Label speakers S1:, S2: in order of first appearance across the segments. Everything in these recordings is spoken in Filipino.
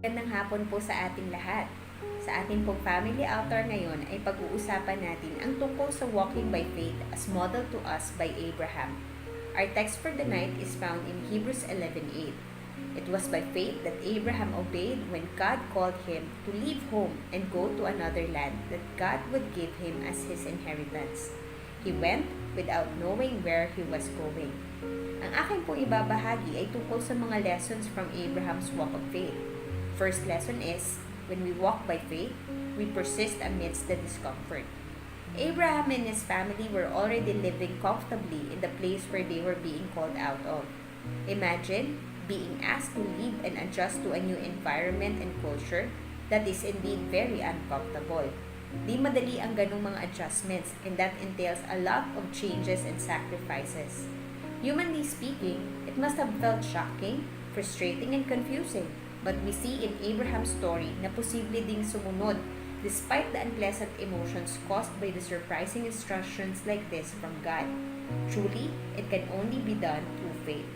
S1: Magandang hapon po sa ating lahat. Sa ating pong family altar ngayon ay pag-uusapan natin ang tungkol sa walking by faith as modeled to us by Abraham. Our text for the night is found in Hebrews 11:8. It was by faith that Abraham obeyed when God called him to leave home and go to another land that God would give him as his inheritance. He went without knowing where he was going. Ang aking pong ibabahagi ay tungkol sa mga lessons from Abraham's walk of faith. First lesson is, when we walk by faith, we persist amidst the discomfort. Abraham and his family were already living comfortably in the place where they were being called out of. Imagine being asked to leave and adjust to a new environment and culture that is indeed very uncomfortable. Di madali ang ganong mga adjustments, and that entails a lot of changes and sacrifices. Humanly speaking, it must have felt shocking, frustrating, and confusing. But we see in Abraham's story na posible ding sumunod despite the unpleasant emotions caused by the surprising instructions like this from God. Truly, it can only be done through faith.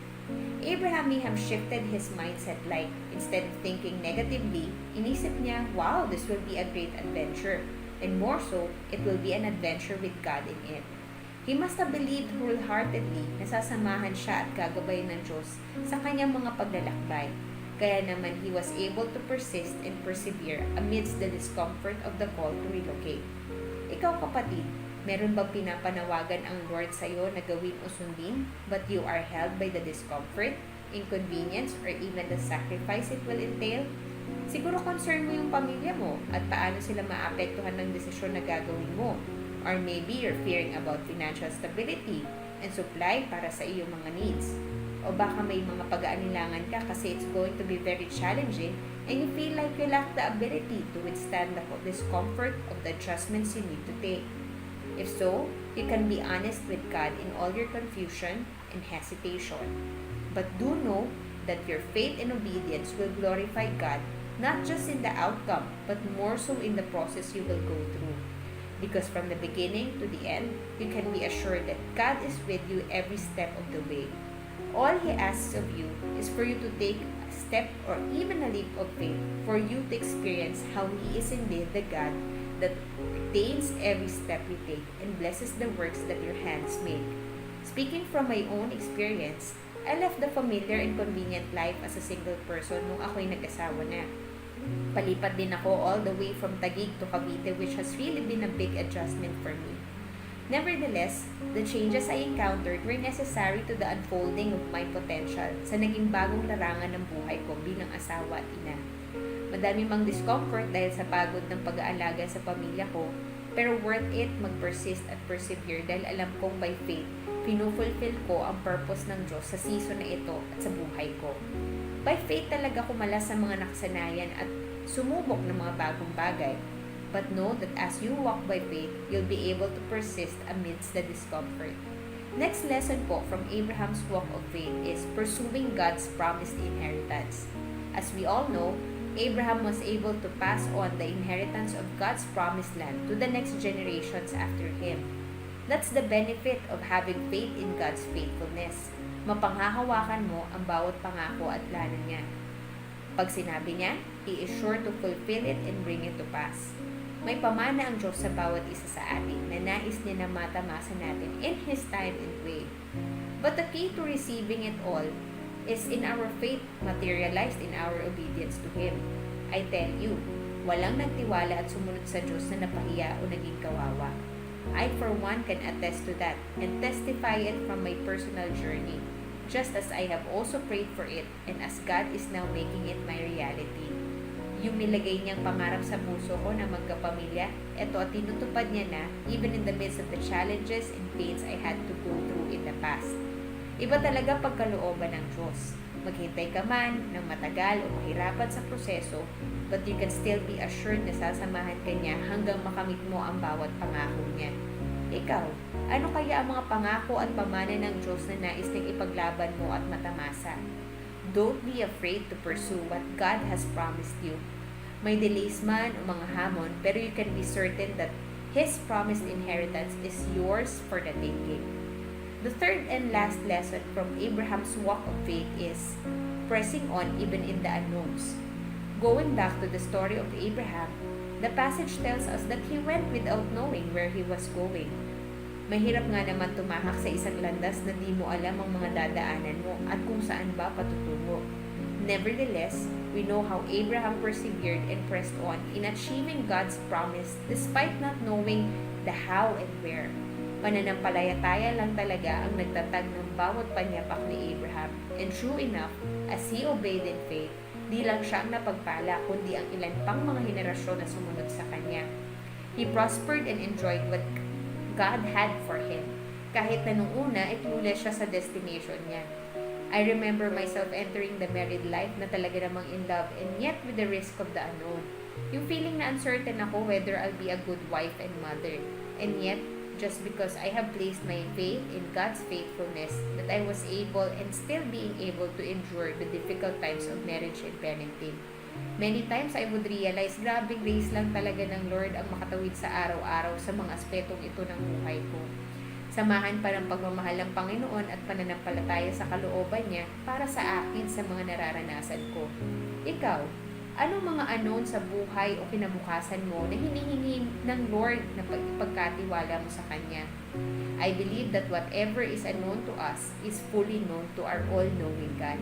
S1: Abraham may have shifted his mindset, like instead of thinking negatively, inisip niya, wow, this will be a great adventure. And more so, it will be an adventure with God in it. He must have believed wholeheartedly na sasamahan siya at gagabayan ng Diyos sa kanyang mga paglalakbay. Kaya naman he was able to persist and persevere amidst the discomfort of the call to relocate. Ikaw kapatid, meron bang pinapanawagan ang Lord sa iyo na gawin o sundin, but you are held by the discomfort, inconvenience, or even the sacrifice it will entail? Siguro concern mo yung pamilya mo at paano sila maapektuhan ng desisyon na gagawin mo. Or maybe you're fearing about financial stability and supply para sa iyong mga needs. O baka may mga pag-aanilangan ka kasi it's going to be very challenging and you feel like you lack the ability to withstand the discomfort of the adjustments you need to take. If so, you can be honest with God in all your confusion and hesitation. But do know that your faith and obedience will glorify God not just in the outcome, but more so in the process you will go through. Because from the beginning to the end, you can be assured that God is with you every step of the way. All He asks of you is for you to take a step or even a leap of faith, for you to experience how He is indeed the God that ordains every step you take and blesses the works that your hands make. Speaking from my own experience, I left the familiar and convenient life as a single person nung ako'y nag-asawa na. Palipat din ako all the way from Taguig to Cavite, which has really been a big adjustment for me. Nevertheless, the changes I encountered were necessary to the unfolding of my potential sa naging bagong larangan ng buhay ko bilang asawa at ina. Madami mang discomfort dahil sa pagod ng pag-aalaga sa pamilya ko, pero worth it mag-persist at persevere dahil alam kong by faith, pinufulfill ko ang purpose ng Diyos sa season na ito at sa buhay ko. By faith talaga kumalas sa mga nakasanayan at sumubok ng mga bagong bagay. But know that as you walk by faith, you'll be able to persist amidst the discomfort. Next lesson po from Abraham's walk of faith is pursuing God's promised inheritance. As we all know, Abraham was able to pass on the inheritance of God's promised land to the next generations after him. That's the benefit of having faith in God's faithfulness. Mapanghahawakan mo ang bawat pangako at plano niya. Pag sinabi niya, He is sure to fulfill it and bring it to pass. May pamana ang Diyos sa bawat isa sa atin na nais niya na matamasa natin in His time and way. But the key to receiving it all is in our faith materialized in our obedience to Him. I tell you, walang nagtiwala at sumunod sa Diyos na napahiya o naging kawawa. I for one can attest to that and testify it from my personal journey, just as I have also prayed for it and as God is now making it my reality. Yung nilagay niyang pangarap sa puso ko na magkapamilya, eto at tinutupad niya na even in the midst of the challenges and pains I had to go through in the past. Iba talaga pagkalooban ng Diyos. Maghintay ka man ng matagal o mahirapan sa proseso, but you can still be assured na sasamahan ka niya hanggang makamit mo ang bawat pangako niya. Ikaw, ano kaya ang mga pangako at pamana ng Diyos na nais niyang ipaglaban mo at matamasa? Don't be afraid to pursue what God has promised you. May delays man o mga hamon, pero you can be certain that His promised inheritance is yours for the taking. The third and last lesson from Abraham's walk of faith is pressing on even in the unknowns. Going back to the story of Abraham, the passage tells us that he went without knowing where he was going. Mahirap nga naman tumahak sa isang landas na di mo alam ang mga dadaanan mo at kung saan ba patutungo. Nevertheless, we know how Abraham persevered and pressed on in achieving God's promise despite not knowing the how and where. Pananampalataya lang talaga ang nagtatag ng bawat panyapak ni Abraham. And true enough, as he obeyed in faith, di lang siya ang napagpala kundi ang ilan pang mga henerasyon na sumunod sa kanya. He prospered and enjoyed what God had for him. Kahit na nung una, clueless siya sa destination niya. I remember myself entering the married life na talaga namang in love and yet with the risk of the unknown. Yung feeling na uncertain ako whether I'll be a good wife and mother. And yet, just because I have placed my faith in God's faithfulness, that I was able and still being able to endure the difficult times of marriage and parenting. Many times I would realize, grabing grace lang talaga ng Lord ang makatawid sa araw-araw sa mga aspetong ito ng buhay ko. Samahan pa ng pagmamahal ng Panginoon at pananampalataya sa kalooban niya para sa akin sa mga nararanasan ko. Ikaw, anong mga anon sa buhay o kinabukasan mo na hinihingi ng Lord na pagkatiwala mo sa Kanya? I believe that whatever is unknown to us is fully known to our all-knowing God.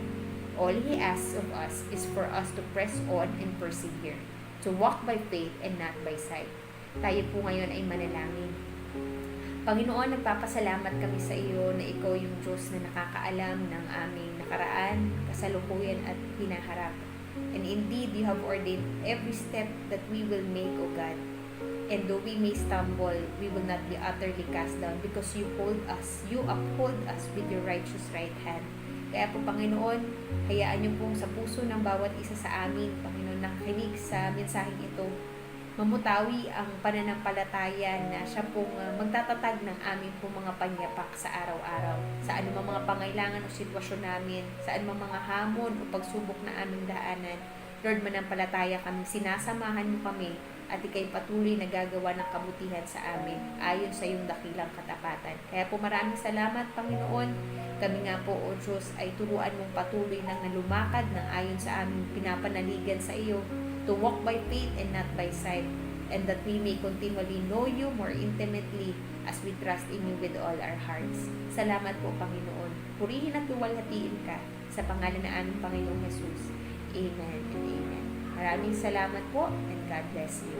S1: All He asks of us is for us to press on and persevere, to walk by faith and not by sight. Tayo po ngayon ay manalangin. Panginoon, nagpapasalamat kami sa iyo na Ikaw yung Diyos na nakakaalam ng aming nakaraan, kasalukuyan at hinaharap. And indeed, You have ordained every step that we will make, O God. And though we may stumble, we will not be utterly cast down because You uphold us with Your righteous right hand. Kaya po, Panginoon, hayaan Niyo pong sa puso ng bawat isa sa amin, Panginoon, nakikinig sa mensaheng ito, mamutawi ang pananampalataya na siya pong magtatatag ng aming pong mga panyapak sa araw-araw. Sa anumang mga pangailangan o sitwasyon namin, sa anumang mga hamon o pagsubok na aming daanan, Lord, manampalataya kami, sinasamahan mo kami at Ika'y patuloy na gagawa ng kabutihan sa amin ayon sa iyong dakilang katapatan. Kaya po maraming salamat, Panginoon. Kami nga po, O Diyos, ay turuan mong patuloy nang nalumakad ng ayon sa aming pinapanaligan sa iyo, to walk by faith and not by sight, and that we may continually know You more intimately as we trust in You with all our hearts. Salamat po, Panginoon. Purihin at luwalhatiin ka sa pangalan ng aming Panginoong Jesus. Amen and amen. Maraming salamat po and God bless you.